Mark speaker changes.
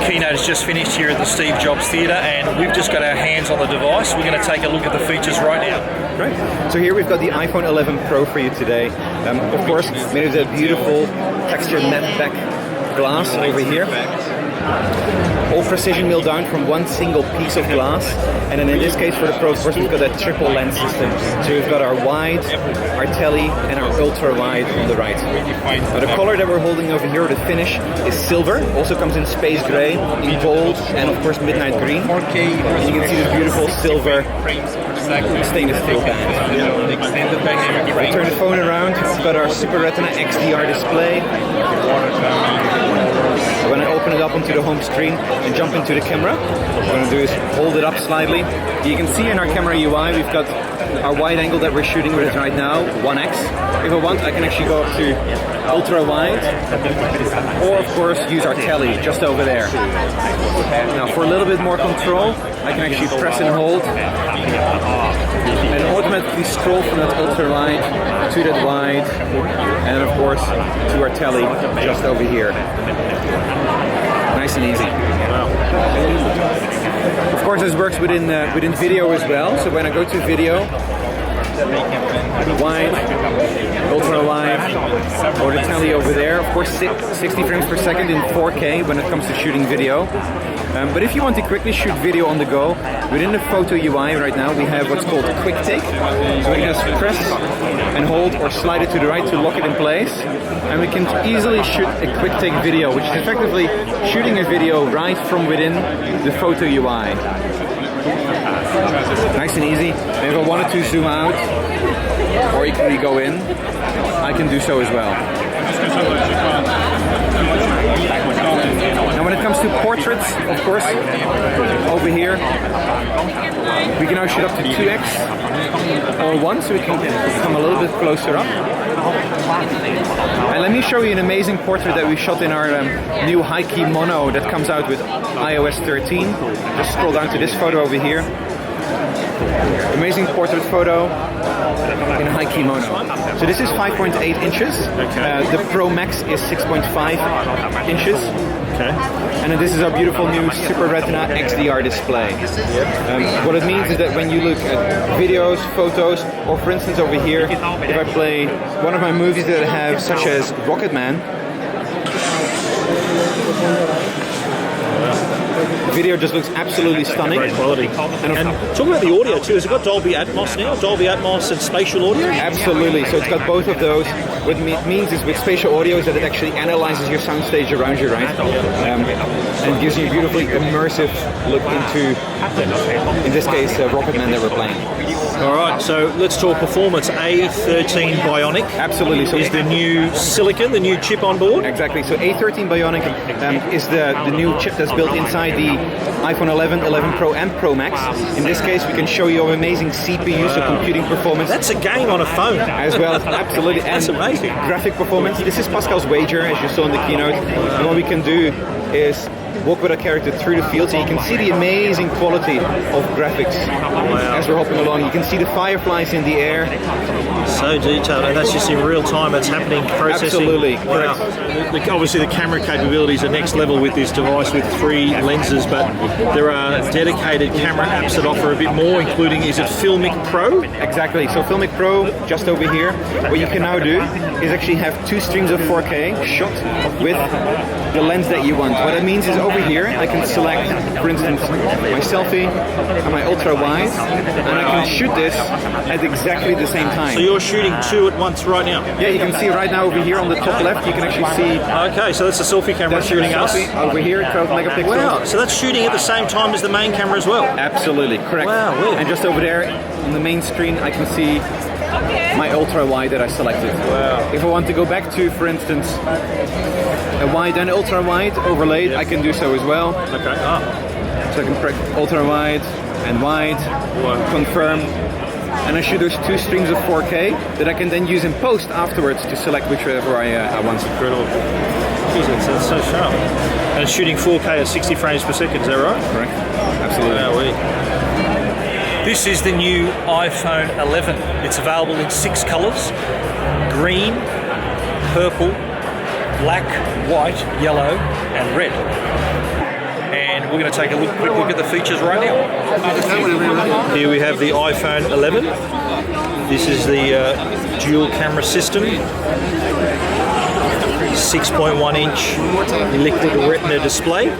Speaker 1: keynote has just finished here at the Steve Jobs Theatre, and we've just got our hands on the device. We're going to take a look at the features right now.
Speaker 2: Great. So here we've got the iPhone 11 Pro for you today. Of course, made of that beautiful textured matte back glass over here. All precision milled down from one single piece of glass, and then in this case for the Pro, of course, we've got that triple lens system. So we've got our wide, our tele, and our ultra wide on the right. Now the color that we're holding over here, the finish, is silver. Also comes in space gray, in gold, and of course midnight green. And you can see this beautiful silver stainless steel band. If we turn the phone around, we've got our Super Retina XDR display. When I open it up onto the home screen and jump into the camera, what I'm going to do is hold it up slightly. You can see in our camera UI we've got our wide angle that we're shooting with right now, 1x. If I want, I can actually go up to ultra wide, or of course use our tele just over there. Now for a little bit more control, I can actually press and hold and automatically scroll from that ultra wide to that wide, and of course to our tele just over here. Nice and easy. Of course, this works within video as well. So when I go to video, wide, ultra wide, or the tele over there. Of course, 60 frames per second in 4K when it comes to shooting video. But if you want to quickly shoot video on the go, within the photo UI right now we have what's called Quick Take. So we can just press and hold or slide it to the right to lock it in place. And we can easily shoot a quick take video, which is effectively shooting a video right from within the photo UI. Nice and easy. And if I wanted to zoom out or equally go in, I can do so as well. Now when it comes to portraits, of course, over here, we can now shoot up to 2x or 1, so we can come a little bit closer up. And let me show you an amazing portrait that we shot in our new high-key mono that comes out with iOS 13. Just scroll down to this photo over here. Amazing portrait photo in high-key mono. So this is 5.8 inches. The Pro Max is 6.5 inches. Okay. And then this is our beautiful new Super Retina XDR display. What it means is that when you look at videos, photos, or for instance over here, if I play one of my movies that I have, such as Rocketman, the video just looks absolutely stunning.
Speaker 1: Great quality. And talk about the audio too. Has it got Dolby Atmos now? Dolby Atmos and spatial audio?
Speaker 2: Absolutely. So it's got both of those. What it means is with spatial audio is that it actually analyzes your soundstage around you, right? And gives you a beautifully immersive look into, in this case, Rocketman that we're playing.
Speaker 1: All right, so let's talk performance. A13 Bionic.
Speaker 2: Absolutely. So
Speaker 1: is the new silicon, the new chip on board?
Speaker 2: Exactly. So A13 Bionic is the new chip that's built inside the iPhone 11, 11 Pro, and Pro Max. In this case, we can show you amazing CPU, so computing performance.
Speaker 1: That's a game on a phone.
Speaker 2: As well, absolutely.
Speaker 1: That's amazing.
Speaker 2: Graphic performance. This is Pascal's wager, as you saw in the keynote. And what we can do is walk with a character through the field, so you can see the amazing quality of graphics as we're hopping along. You can see the fireflies in the air.
Speaker 1: So detailed, and that's just in real time. It's happening, processing.
Speaker 2: Absolutely,
Speaker 1: wow. Correct. Obviously, the camera capabilities are next level with this device with 3 lenses, but there are dedicated camera apps that offer a bit more, including, is it Filmic Pro?
Speaker 2: Exactly. So Filmic Pro, just over here. What you can now do is actually have 2 streams of 4K shot with the lens that you want. What that means is over here, I can select, for instance, my selfie and my ultra wide, and I can shoot this at exactly the same time.
Speaker 1: So you're shooting 2 at once right now?
Speaker 2: Yeah, you can see right now over here on the top left, you can actually see.
Speaker 1: Okay, so that's a selfie camera shooting us.
Speaker 2: Over here, 12 megapixels.
Speaker 1: Wow, so that's shooting at the same time as the main camera as well?
Speaker 2: Absolutely, correct.
Speaker 1: Wow, weird.
Speaker 2: And just over there on the main screen, I can see my ultra wide that I selected.
Speaker 1: Wow.
Speaker 2: If I want to go back to, for instance, a wide and ultra wide overlaid, I can do so as well.
Speaker 1: Okay.
Speaker 2: So I can press ultra wide and wide, confirm, and I shoot those 2 streams of 4K that I can then use in post afterwards to select whichever I want.
Speaker 1: Incredible. Jeez, that's so sharp. And it's shooting 4K at 60 frames per second, is that right?
Speaker 2: Correct. Absolutely.
Speaker 1: This is the new iPhone 11. It's available in 6 colors: green, purple, black, white, yellow, and red. we're going to take a quick look at the features right now. Here we have the iPhone 11. This is the dual camera system. 6.1 inch liquid retina display.